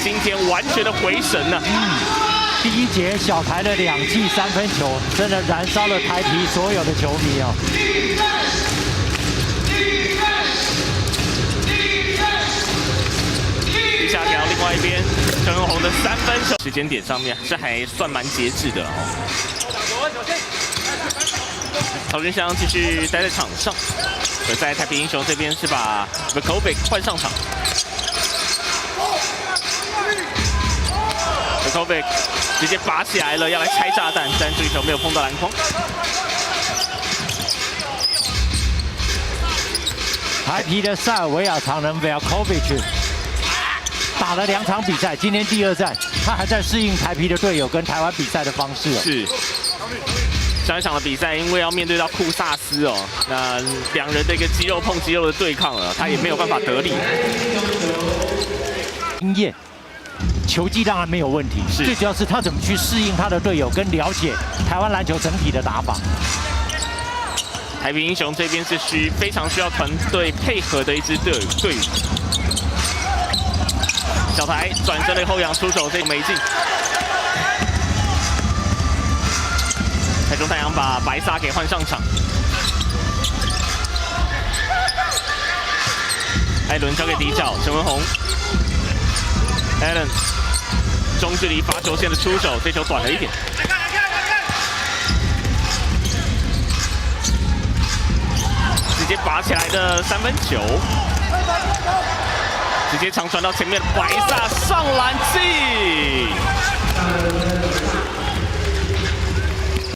今天完全的回神呢。第一节小台的2记3分球，真的燃烧了台啤所有的球迷哦。一下聊另外一边，陈文宏的3分球时间点上面是还算蛮节制的哦。曹俊湘继续待在场上，而在台啤英雄这边是把 Vukovic 换上场。Vukovic 直接拔起来了，要来拆炸弹，但这个球没有碰到篮筐。台啤的塞尔维亚常人 Vukovic 打了2场比赛，今天第2战，他还在适应台啤的队友跟台湾比赛的方式哦。是。上一场的比赛，因为要面对到库萨斯哦，那2人的一个肌肉碰肌肉的对抗了，他也没有办法得力。经验，球技当然没有问题，最主要是他怎么去适应他的队友，跟了解台湾篮球整体的打法。台啤英雄这边是非常需要团队配合的一支队伍。小台转身了后仰出手，这个没进。台中太阳把白沙给换上场，艾伦交给底角，陈文宏 ，Allen 中距离罚球线的出手，这球短了一点。直接拔起来的3分球，直接长传到前面，白沙上篮进。